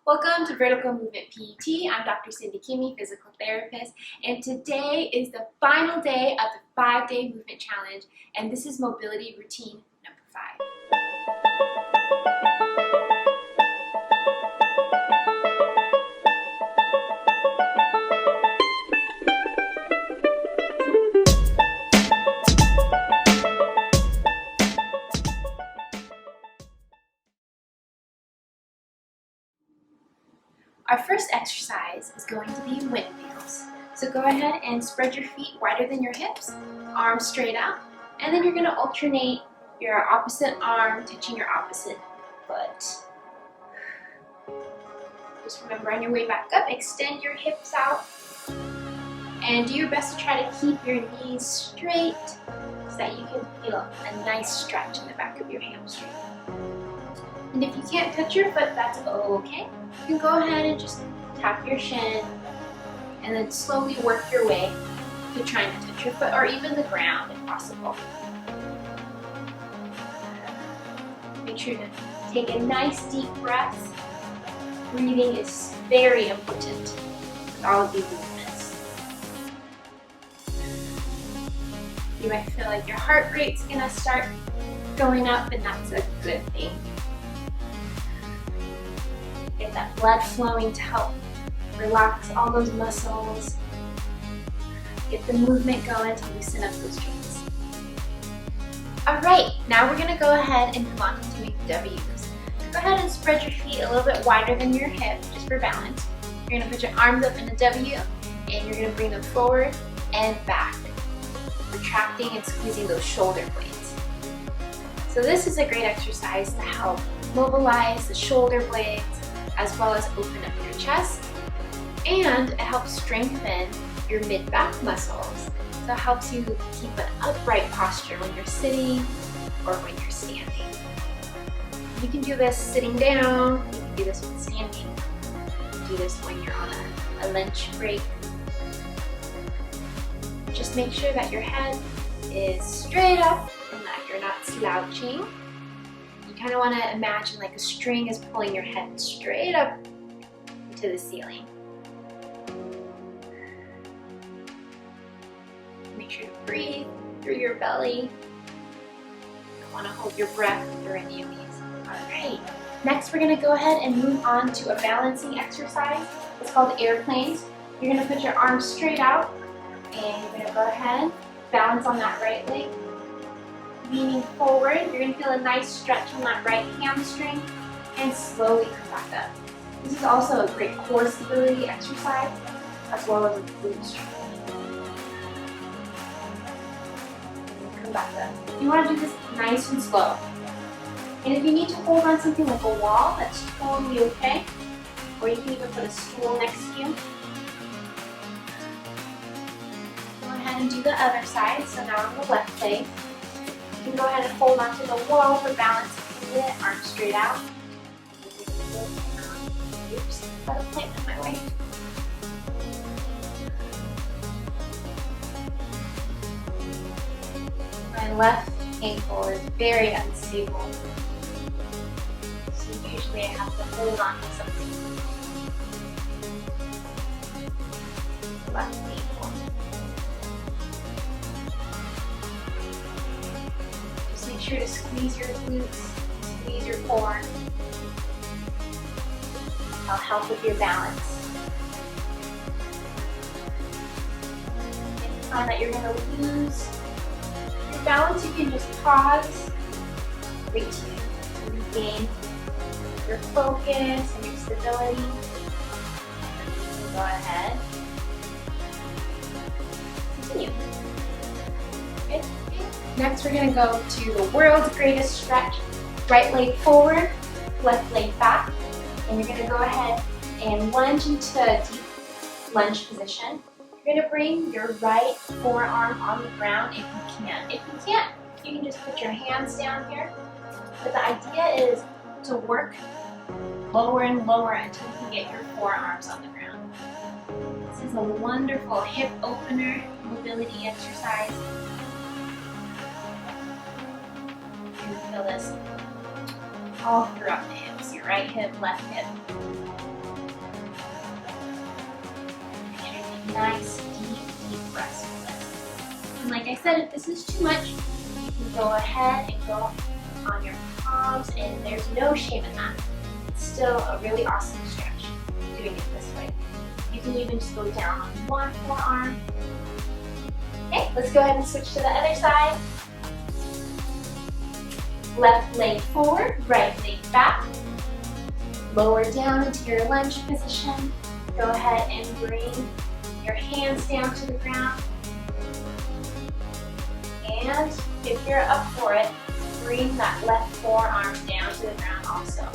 Welcome to Vertical Movement PET. I'm Dr. Cindy Kimmi, physical therapist, and today is the final day of the 5-day movement challenge, and this is mobility routine number 5. Our first exercise is going to be windmills. So go ahead and spread your feet wider than your hips, arms straight out, and then you're going to alternate your opposite arm touching your opposite foot. Just remember, on your way back up, extend your hips out and do your best to try to keep your knees straight so that you can feel a nice stretch in the back of your hamstring. And if you can't touch your foot, that's okay. You can go ahead and just tap your shin and then slowly work your way to trying to touch your foot or even the ground if possible. Make sure to take a nice deep breath. Breathing is very important with all of these movements. You might feel like your heart rate's gonna start going up, and that's a good thing. Get that blood flowing to help relax all those muscles. Get the movement going to loosen up those joints. Alright, now we're going to go ahead and move on to doing W's. So go ahead and spread your feet a little bit wider than your hip, just for balance. You're going to put your arms up in a W, and you're going to bring them forward and back, retracting and squeezing those shoulder blades. So this is a great exercise to help mobilize the shoulder blades, as well as open up your chest, and it helps strengthen your mid-back muscles. So it helps you keep an upright posture when you're sitting or when you're standing. You can do this sitting down, you can do this when standing, you can do this when you're on a lunch break. Just make sure that your head is straight up and that you're not slouching. You kind of want to imagine like a string is pulling your head straight up into the ceiling. Make sure to breathe through your belly. You want to hold your breath through any of these. Alright, next we're going to go ahead and move on to a balancing exercise. It's called airplanes. You're going to put your arms straight out and you're going to go ahead, balance on that right leg. Leaning forward, you're going to feel a nice stretch on that right hamstring and slowly come back up. This is also a great core stability exercise as well as a glute strength. Come back up. You want to do this nice and slow. And if you need to hold on something like a wall, that's totally okay. Or you can even put a stool next to you. Go ahead and do the other side. So now on the left leg. You can go ahead and hold onto the wall for balance if you need it, arms straight out. Oops, got a plant in my way. My left ankle is very unstable, so usually I have to hold on to something. Left ankle. Make sure to squeeze your glutes, squeeze your core. That'll help with your balance. If you find that you're going to lose your balance, you can just pause, wait to regain your focus and your stability. You can go ahead. Continue. Okay. Next, we're going to go to the world's greatest stretch. Right leg forward, left leg back. And you're going to go ahead and lunge into a deep lunge position. You're going to bring your right forearm on the ground if you can. If you can't, you can just put your hands down here. But the idea is to work lower and lower until you can get your forearms on the ground. This is a wonderful hip opener mobility exercise. Feel this all throughout the hips, your right hip, left hip. nice, deep breaths with this. And like I said, if this is too much, you can go ahead and go on your palms, and there's no shame in that. It's still a really awesome stretch doing it this way. You can even just go down on one forearm. Okay, let's go ahead and switch to the other side. Left leg forward, right leg back. Lower down into your lunge position. Go ahead and bring your hands down to the ground. And if you're up for it, bring that left forearm down to the ground also.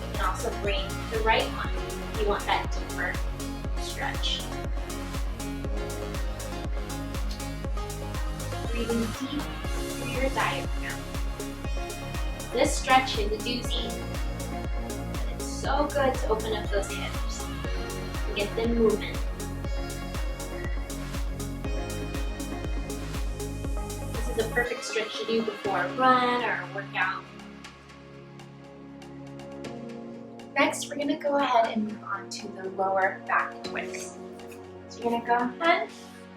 You can also bring the right one if you want that deeper stretch. Breathing deep through your diaphragm. This stretch is a doozy, but it's so good to open up those hips and get them moving. This is a perfect stretch to do before a run or a workout. Next, we're going to go ahead and move on to the lower back twist. So you're going to go ahead,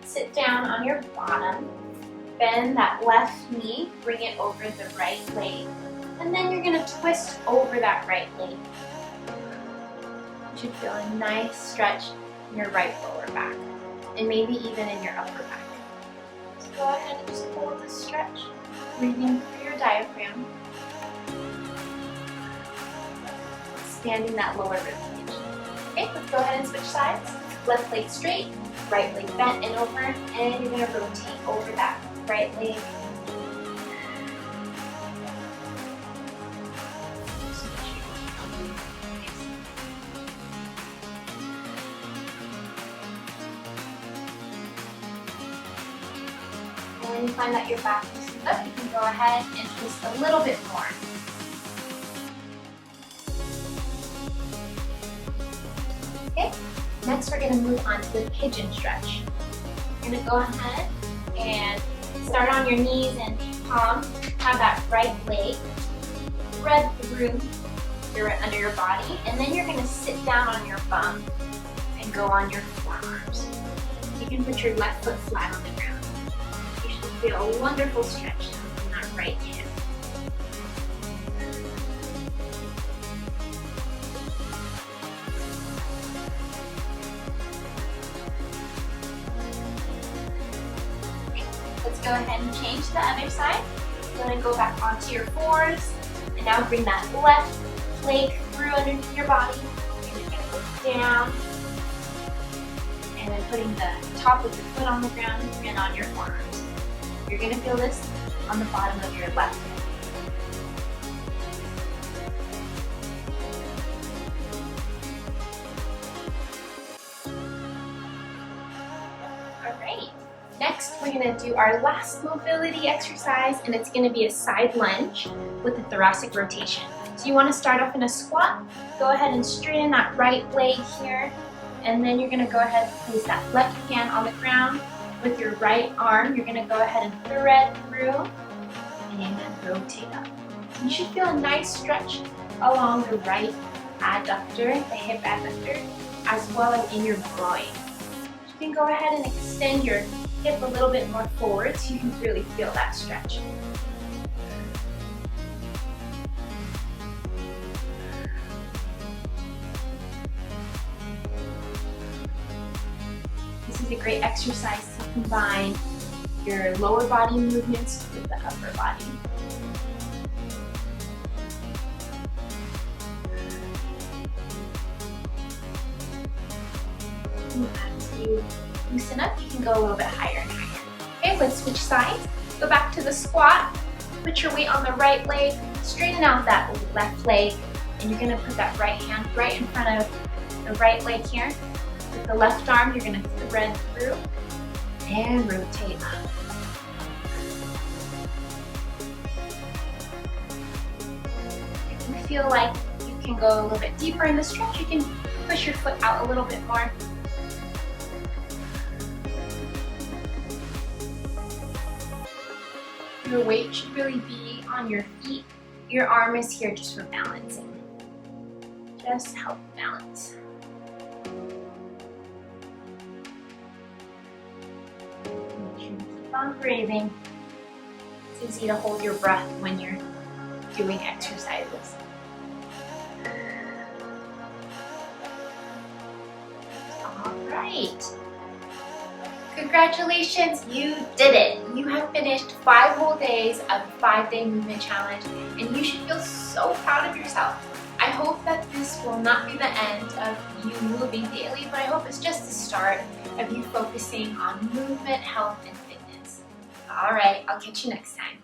sit down on your bottom, bend that left knee, bring it over the right leg, and then you're going to twist over that right leg. You should feel a nice stretch in your right lower back, and maybe even in your upper back. So go ahead and just hold this stretch, breathing through your diaphragm, expanding that lower rib cage. Okay, let's go ahead and switch sides. Left leg straight, right leg bent and over, and you're going to rotate over that right leg. And when you find that your back is up, you can go ahead and twist a little bit more. Okay, next we're going to move on to the pigeon stretch. You're going to go ahead and start on your knees and palms. Have that right leg thread through under your body, and then you're going to sit down on your bum and go on your forearms. You can put your left foot flat on the ground. You should feel a wonderful stretch in that right hip. Let's go ahead and change to the other side. You're going to go back onto your fours, and now bring that left leg through underneath your body. And you're going to go down, and then putting the top of your foot on the ground and on your forearms. You're going to feel this on the bottom of your left hip. Alright, next we're going to do our last mobility exercise, and it's going to be a side lunge with a thoracic rotation. So you want to start off in a squat. Go ahead and straighten that right leg here, and then you're going to go ahead and place that left hand on the ground. With your right arm, you're going to go ahead and thread through and rotate up. You should feel a nice stretch along the right adductor, the hip adductor, as well as in your groin. You can go ahead and extend your hip a little bit more forward so you can really feel that stretch. This is a great exercise to combine your lower body movements with the upper body. As you loosen up, you can go a little bit higher and higher. Okay, let's switch sides. Go back to the squat. Put your weight on the right leg. Straighten out that left leg, and you're going to put that right hand right in front of the right leg here. With the left arm, you're going to thread through and rotate up. If you feel like you can go a little bit deeper in the stretch, you can push your foot out a little bit more. Your weight should really be on your feet. Your arm is here just for balancing. Just help balance. on breathing. It's easy to hold your breath when you're doing exercises. All right. Congratulations, you did it. You have finished 5 whole days of a 5-day movement challenge, and you should feel so proud of yourself. I hope that this will not be the end of you moving daily, but I hope it's just the start of you focusing on movement, health, and fitness. All right, I'll catch you next time.